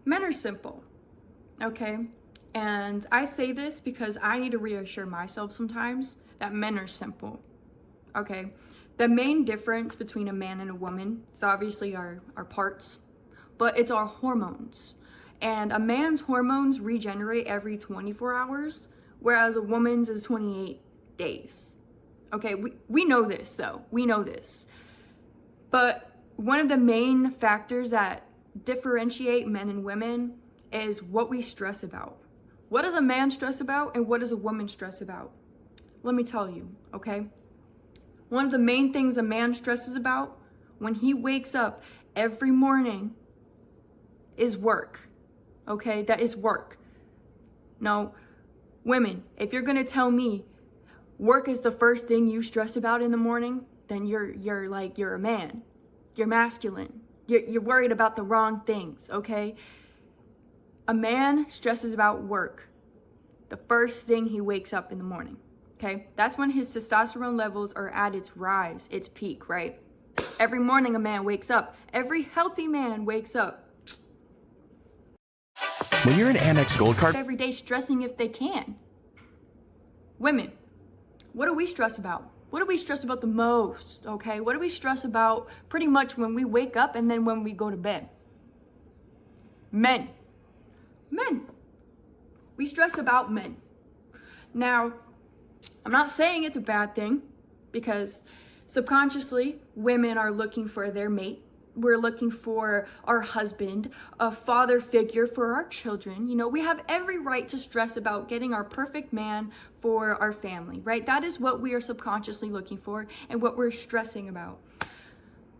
Men are simple, okay? And I say this because I need to reassure myself sometimes that men are simple, okay? The main difference between a man and a woman is obviously our parts, but it's our hormones. And a man's hormones regenerate every 24 hours, whereas a woman's is 28 days. Okay, we know this though. We know this. But one of the main factors that differentiate men and women is what we stress about. What does a man stress about and what does a woman stress about? Let me tell you, okay? One of the main things a man stresses about when he wakes up every morning is work, okay? That is work. Now, women, if you're gonna tell me work is the first thing you stress about in the morning, then you're a man. You're masculine. You're worried about the wrong things, okay? A man stresses about work the first thing he wakes up in the morning, okay? That's when his testosterone levels are at its rise, its peak, right? Every morning a man wakes up. Every healthy man wakes up. When you're an Amex Gold Card every day stressing if they can. Women, what do we stress about? What do we stress about the most, okay? What do we stress about pretty much when we wake up and then when we go to bed? Men. We stress about men. Now, I'm not saying it's a bad thing because subconsciously women are looking for their mate. We're looking for our husband, a father figure for our children. You know, we have every right to stress about getting our perfect man for our family, right? That is what we are subconsciously looking for and what we're stressing about.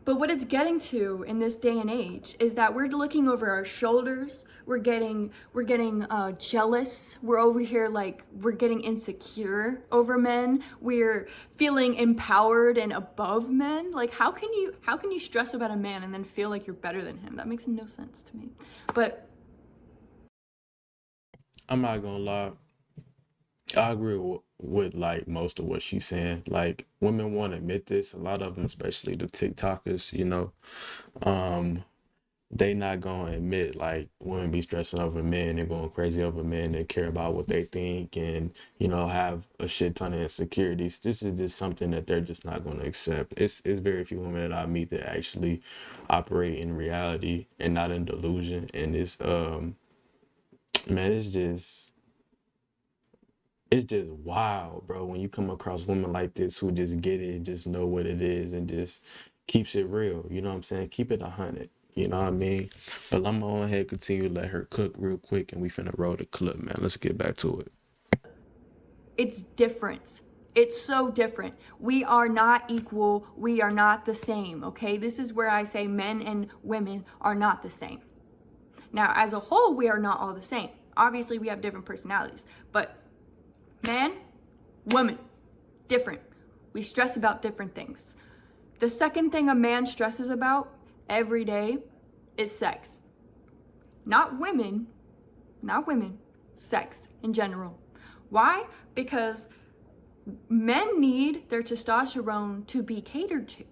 But what it's getting to in this day and age is that we're looking over our shoulders. We're getting jealous. We're over here like we're getting insecure over men. We're feeling empowered and above men. Like how can you stress about a man and then feel like you're better than him? That makes no sense to me. But I'm not gonna lie. I agree with like most of what she's saying. Like women won't admit this. A lot of them, especially the TikTokers, um, they not gonna admit like women be stressing over men and going crazy over men and care about what they think and have a shit ton of insecurities. This is just something that they're just not gonna accept. It's very few women that I meet that actually operate in reality and not in delusion. And it's man, it's just wild, bro, when you come across women like this who just get it, just know what it is, and just keeps it real. You know what I'm saying? Keep it 100. You know what I mean? But I'm gonna go ahead and continue to let her cook real quick, and we finna roll the clip, man. Let's get back to it. it's different. It's so different. We are not equal. We are not the same, okay? This is where I say men and women are not the same. Now, as a whole, we are not all the same. Obviously, we have different personalities, but man, woman, different. We stress about different things. The second thing a man stresses about every day is sex. Not women, sex in general. Why? Because men need their testosterone to be catered to.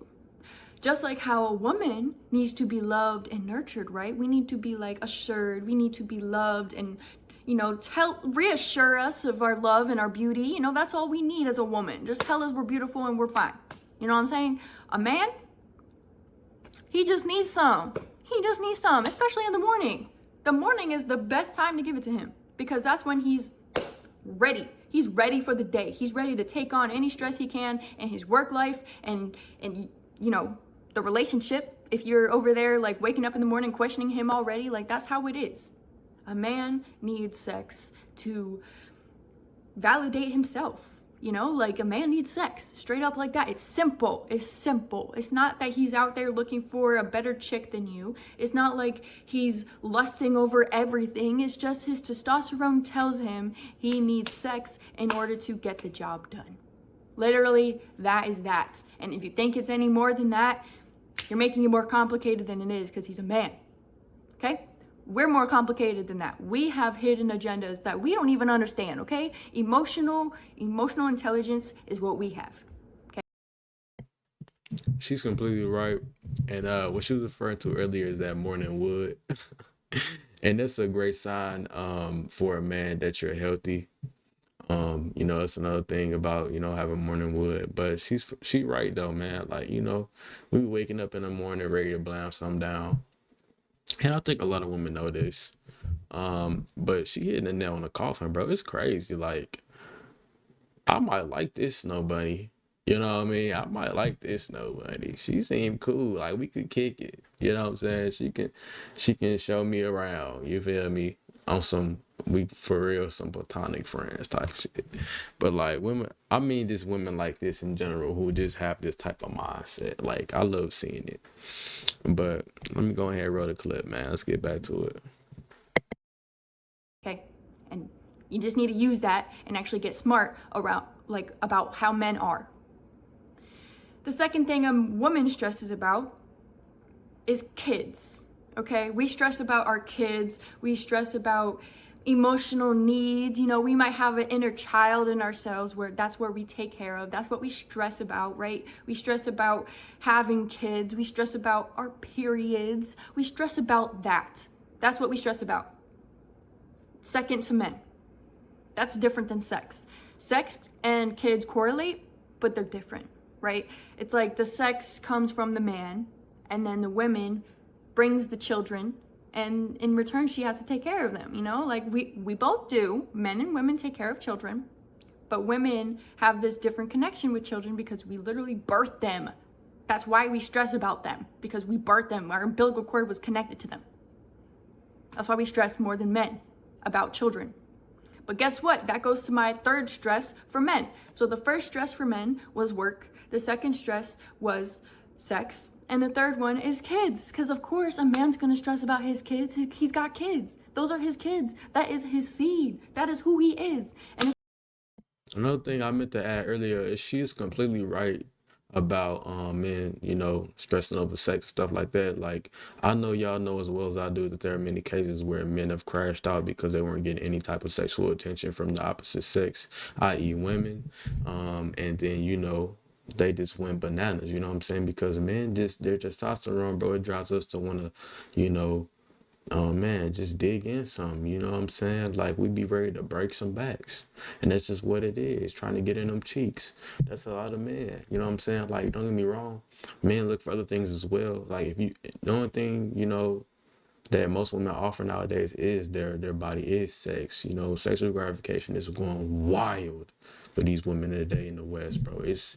Just like how a woman needs to be loved and nurtured, right? We need to be like assured. We need to be loved and, reassure us of our love and our beauty. That's all we need as a woman. Just tell us we're beautiful and we're fine. You know what I'm saying? A man, he just needs some. Especially in the morning. The morning is the best time to give it to him because that's when he's ready. He's ready for the day. He's ready to take on any stress he can in his work life and the relationship. If you're over there like waking up in the morning questioning him already, like that's how it is. A man needs sex to validate himself. Like a man needs sex straight up like that. It's simple. It's not that he's out there looking for a better chick than you. It's not like he's lusting over everything. It's just his testosterone tells him he needs sex in order to get the job done. Literally, that is that. And if you think it's any more than that, you're making it more complicated than it is because he's a man. Okay? We're more complicated than that. We have hidden agendas that we don't even understand, okay? Emotional intelligence is what we have. Okay? She's completely right. And what she was referring to earlier is that morning wood. And that's a great sign for a man that you're healthy. You know, that's another thing about, you know, having morning wood. But she right though, man. Like, you know, we waking up in the morning ready to blam something down. And I think a lot of women know this. But she hitting the nail on the coffin, bro. It's crazy. Like, I might like this snow bunny. You know what I mean? I might like this snow bunny. She seemed cool. Like we could kick it. You know what I'm saying? She can show me around. You feel me? On some we for real some platonic friends type shit. But like women, I mean just women like this in general who just have this type of mindset. Like I love seeing it. But let me go ahead and roll the clip, man. Let's get back to it. Okay, and you just need to use that and actually get smart around like about how men are. The second thing a woman stresses about is kids. Okay, we stress about our kids, we stress about emotional needs. You know, we might have an inner child in ourselves where that's where we take care of. That's what we stress about, right? We stress about having kids, we stress about our periods, we stress about that. That's what we stress about. Second to men. That's different than sex. Sex and kids correlate, but they're different, right? It's like the sex comes from the man, and then the women brings the children, and in return she has to take care of them, you know? Like we both do. Men and women take care of children, but women have this different connection with children because we literally birth them. That's why we stress about them, because we birthed them. Our umbilical cord was connected to them. That's why we stress more than men about children. But guess what? That goes to my third stress for men. So the first stress for men was work. The second stress was sex. And the third one is kids. Because of course a man's going to stress about his kids. He's got kids. Those are his kids. That is his seed. That is who he is. And Another thing I meant to add earlier is she is completely right about men, you know, stressing over sex and stuff like that. Like I know y'all know as well as I do that there are many cases where men have crashed out because they weren't getting any type of sexual attention from the opposite sex, i.e. women. And then, you know, they just went bananas, you know what I'm saying? Because men just their testosterone, bro, it drives us to wanna, you know, oh man, just dig in some, you know what I'm saying? Like we be ready to break some backs. And that's just what it is, trying to get in them cheeks. That's a lot of men. You know what I'm saying? Like, don't get me wrong. Men look for other things as well. Like if you the only thing, you know, that most women offer nowadays is their body is sex. You know, sexual gratification is going wild for these women today in the West, bro. It's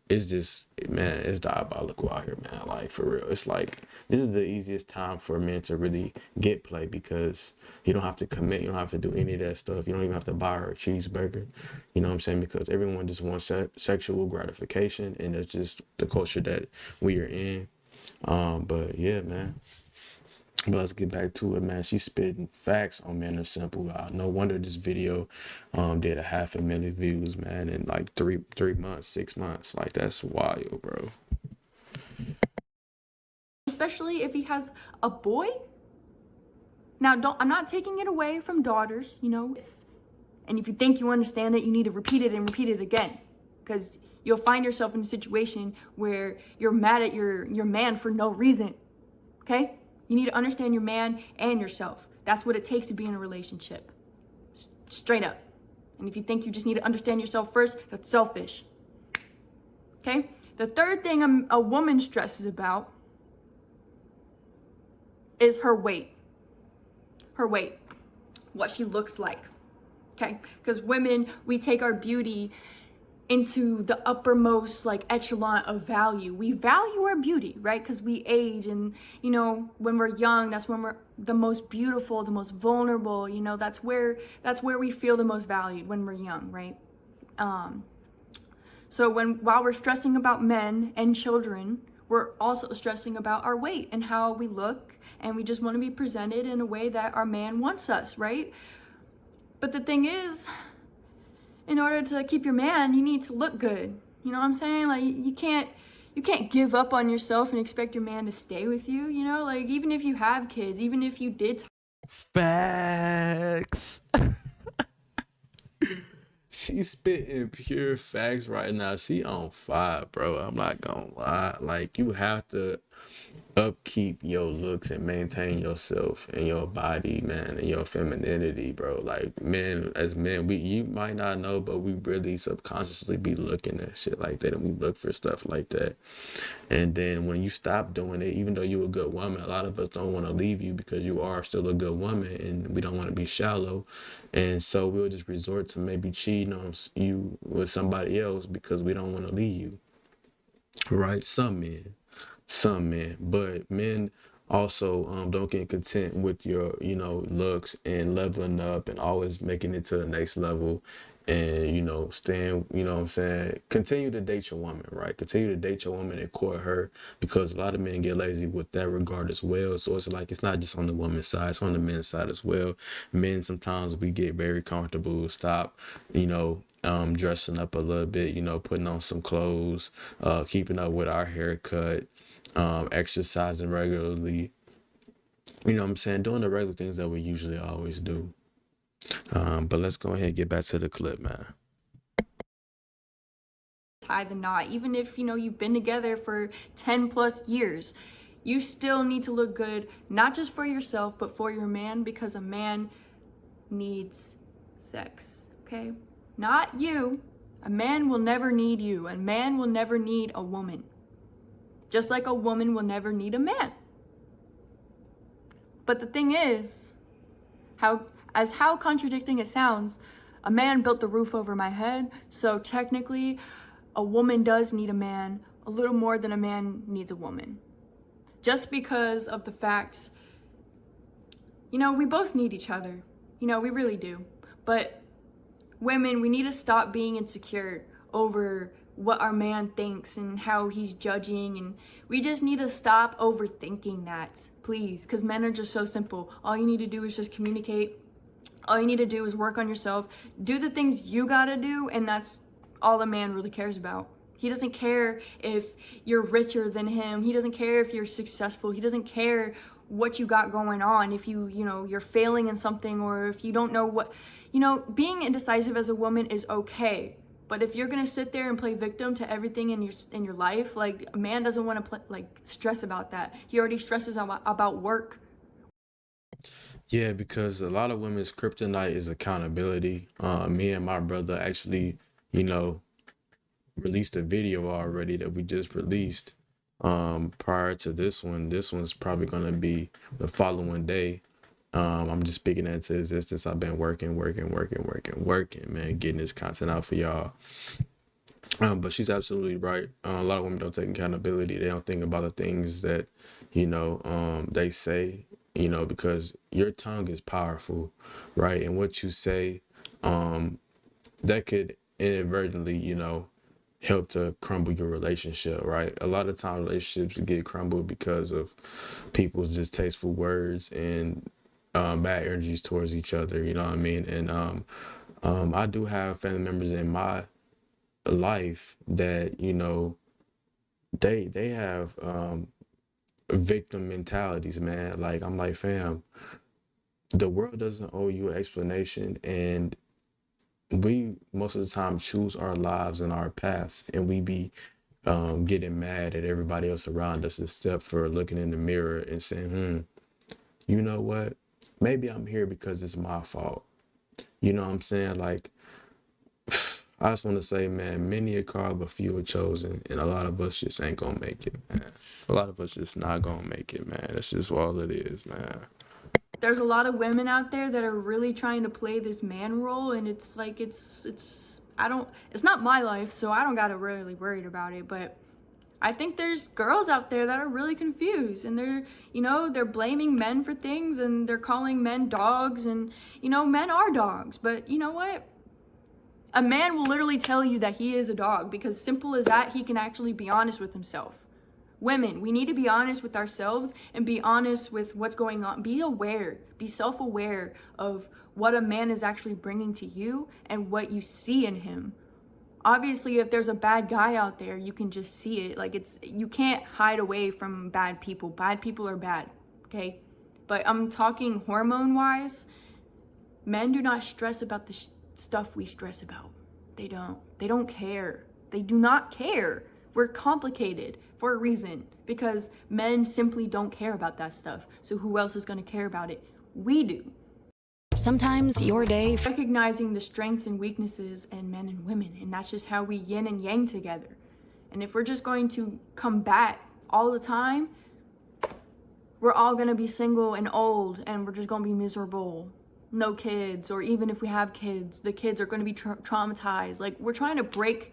just man, it's diabolical out here, man. Like for real. It's like this is the easiest time for men to really get play because you don't have to commit, you don't have to do any of that stuff. You don't even have to buy her a cheeseburger. You know what I'm saying? Because everyone just wants sexual gratification and it's just the culture that we are in. But yeah, man. But let's get back to it, man. She's spitting facts on Men Are Simple. No wonder this video did a 500,000 views, man, in like three months, 6 months. Like that's wild, bro. especially if he has a boy. Now, I'm not taking it away from daughters, you know. And if you think you understand it, you need to repeat it and repeat it again, because you'll find yourself in a situation where you're mad at your man for no reason. Okay? You need to understand your man and yourself. That's what it takes to be in a relationship. Straight up. And if you think you just need to understand yourself first, that's selfish. Okay? The third thing a woman stresses about is her weight. Her weight. What she looks like. Okay? Because women, we take our beauty into the uppermost like echelon of value. We value our beauty, right? Because we age, and you know, when we're young, that's when we're the most beautiful, the most vulnerable. You know, that's where we feel the most valued, when we're young, right? So while we're stressing about men and children, we're also stressing about our weight and how we look, and we just want to be presented in a way that our man wants us, right? But the thing is, in order to keep your man, you need to look good. You know what I'm saying? Like you can't give up on yourself and expect your man to stay with you, you know? Like even if you have kids, even if you did Facts. She's spitting pure facts right now. She on fire, bro. I'm not gonna lie. Like you have to. upkeep your looks and maintain yourself and your body, man, and your femininity, bro. Like men, as men, we you might not know, but we really subconsciously be looking at shit like that, and we look for stuff like that. And then when you stop doing it, even though you're a good woman, a lot of us don't want to leave you because you are still a good woman, and we don't want to be shallow, and so we'll just resort to maybe cheating on you with somebody else because we don't want to leave you, right? Some men, but men also don't get content with your, looks and leveling up and always making it to the next level, and staying, what I'm saying, continue to date your woman, right? Continue to date your woman and court her, because a lot of men get lazy with that regard as well. So it's like it's not just on the woman's side, it's on the men's side as well. Men, sometimes we get very comfortable, stop, dressing up a little bit, putting on some clothes, keeping up with our haircut, exercising regularly, what I'm saying, doing the regular things that we usually always do. But let's go ahead and get back to the clip, man. Tie the knot. Even if you've been together for 10 plus years, you still need to look good, not just for yourself but for your man, because a man needs sex, okay? Not you. A man will never need you. A man will never need a woman, just like a woman will never need a man. But the thing is, how contradicting it sounds, a man built the roof over my head, so technically a woman does need a man a little more than a man needs a woman. Just because of the facts, we both need each other. We really do. But women, we need to stop being insecure over what our man thinks and how he's judging, and we just need to stop overthinking that, please, because men are just so simple. All you need to do is just communicate. All you need to do is work on yourself, do the things you gotta do, and that's all a man really cares about. He doesn't care if you're richer than him. He doesn't care if you're successful. He doesn't care what you got going on, if you're failing in something, or if you don't know what, being indecisive as a woman is okay. But if you're gonna sit there and play victim to everything in your life, like, a man doesn't want to stress about that. He already stresses about work. Yeah, because a lot of women's kryptonite is accountability. Me and my brother actually, you know, released a video already that we just released. Prior to this one, this one's probably gonna be the following day. I'm just speaking that into existence. I've been working, man, getting this content out for y'all. But she's absolutely right. A lot of women don't take accountability. They don't think about the things that, they say, because your tongue is powerful, right? And what you say, that could inadvertently, help to crumble your relationship, right? A lot of times relationships get crumbled because of people's distasteful words and bad energies towards each other, you know what I mean? And I do have family members in my life that, they have victim mentalities, man. Like, I'm like, fam, the world doesn't owe you an explanation, and we most of the time choose our lives and our paths, and we be getting mad at everybody else around us, except for looking in the mirror and saying, you know what, maybe I'm here because it's my fault. You know what I'm saying? Like, I just want to say, man, many are called, but few are chosen, and a lot of us just ain't gonna make it, man. A lot of us just not gonna make it, man. That's just all it is, man. There's a lot of women out there that are really trying to play this man role, and it's like, it's not my life, so I don't gotta really worried about it. But I think there's girls out there that are really confused, and they're blaming men for things, and they're calling men dogs, and men are dogs. But you know what, a man will literally tell you that he is a dog, because simple as that, he can actually be honest with himself. Women, we need to be honest with ourselves and be honest with what's going on. Be aware, be self-aware of what a man is actually bringing to you and what you see in him. Obviously, if there's a bad guy out there, you can just see it. Like, you can't hide away from bad people. Bad people are bad, okay? But I'm talking hormone-wise. Men do not stress about the stuff we stress about. They don't care. They do not care. We're complicated for a reason, because men simply don't care about that stuff. So who else is going to care about it? We do. Sometimes your day. Recognizing the strengths and weaknesses in men and women, and that's just how we yin and yang together. And if we're just going to combat all the time, we're all going to be single and old, and we're just going to be miserable. No kids, or even if we have kids, the kids are going to be traumatized. Like, we're trying to break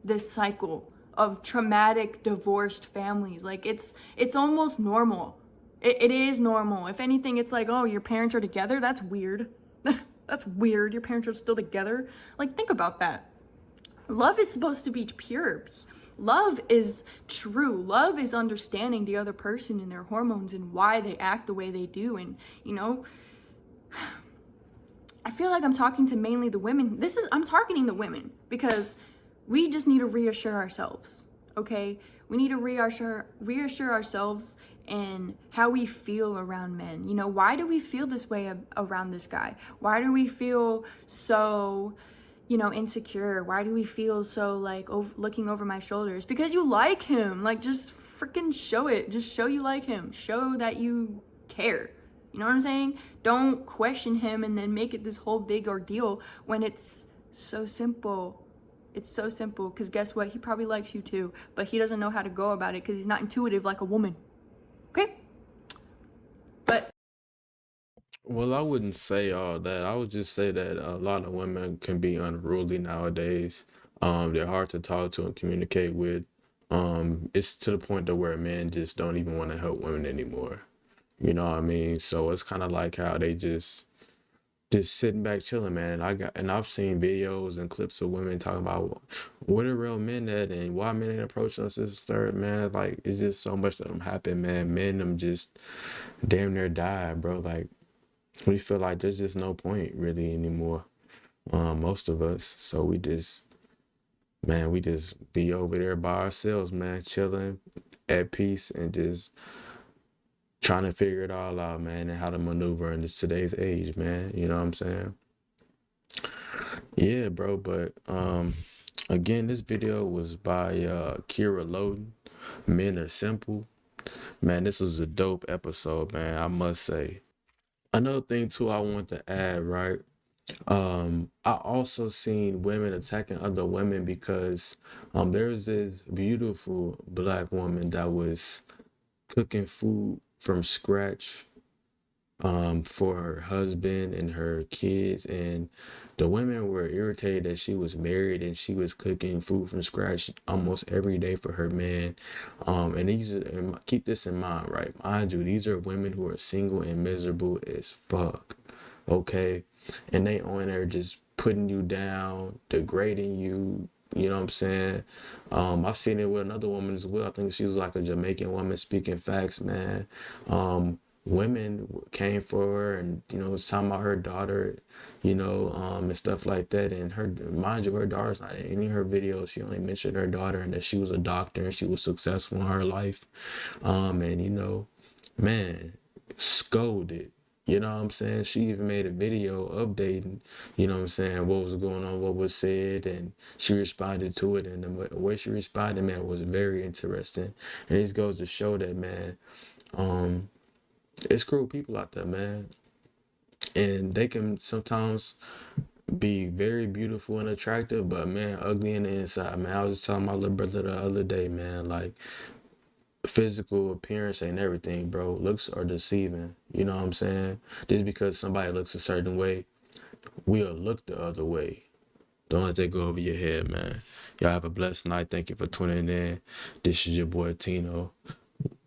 this cycle of traumatic divorced families. Like, it's almost normal. It is normal. If anything, it's like, oh, your parents are together? That's weird. That's weird. Your parents are still together? Like, think about that. Love is supposed to be pure. Love is true. Love is understanding the other person and their hormones and why they act the way they do. And, you know, I feel like I'm talking to mainly the women. I'm targeting the women because we just need to reassure ourselves, okay? We need to reassure ourselves and how we feel around men. You know, why do we feel this way around this guy? Why do we feel so, you know, insecure? Why do we feel so like looking over my shoulders? Because you like him. Like, just freaking show it. Just show you like him. Show that you care. You know what I'm saying? Don't question him and then make it this whole big ordeal when it's so simple. It's so simple, because guess what? He probably likes you too, but he doesn't know how to go about it because he's not intuitive like a woman. Okay? But Well, I wouldn't say all that. I would just say that a lot of women can be unruly nowadays. They're hard to talk to and communicate with. It's to the point to where men just don't even want to help women anymore. You know what I mean? So it's kind of like how they just sitting back chilling, man. I've seen videos and clips of women talking about where the real men at and why men ain't approaching us this third, man. Like, it's just so much that them happen, man. Men them just damn near die, bro. Like, we feel like there's just no point really anymore. Most of us. So we just be over there by ourselves, man, chilling at peace and just trying to figure it all out, man, and how to maneuver in this today's age, man. You know what I'm saying? Yeah, bro. But again, this video was by Kira Loden. Men are simple. Man, this was a dope episode, man, I must say. Another thing too I want to add, right? I also seen women attacking other women because there's this beautiful black woman that was cooking food from scratch for her husband and her kids, and the women were irritated that she was married and she was cooking food from scratch almost every day for her man. And keep this in mind, right? Mind you, these are women who are single and miserable as fuck, okay? And they on there just putting you down, degrading you. You know what I'm saying? I've seen it with another woman as well. I think she was like a Jamaican woman speaking facts, man. Women came for her and, you know, was talking about her daughter, you know, and stuff like that. And mind you, her daughter's not in any of her videos. She only mentioned her daughter and that she was a doctor and she was successful in her life. And, you know, man, scolded. You know what I'm saying? She even made a video updating, you know what I'm saying, what was going on, what was said, and she responded to it. And the way she responded, man, was very interesting. And this goes to show that, man, it's cruel people out there, man. And they can sometimes be very beautiful and attractive, but, man, ugly in the inside, man. I was just telling my little brother the other day, man, like, physical appearance ain't everything, bro. Looks are deceiving. You know what I'm saying? Just because somebody looks a certain way, we'll look the other way. Don't let that go over your head, man. Y'all have a blessed night. Thank you for tuning in. This is your boy Tino,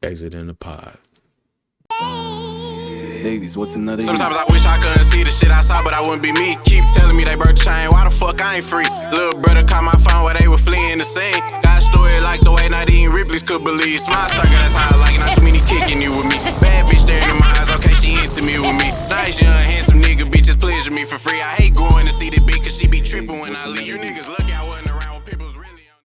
exiting the pod. Davies, what's another Sometimes I wish I couldn't see the shit I saw, but I wouldn't be me. Keep telling me they broke the chain, why the fuck I ain't free? Little brother caught my phone while they were fleeing the scene. Got a story like the way Nadine Ripley's could believe. Smile sucker, that's how I like it, not too many kicking you with me. Bad bitch staring in my eyes, okay, she into me with me. Nice young handsome nigga, bitches pleasure me for free. I hate going to see the bitch cause she be tripping when I leave. You niggas lucky.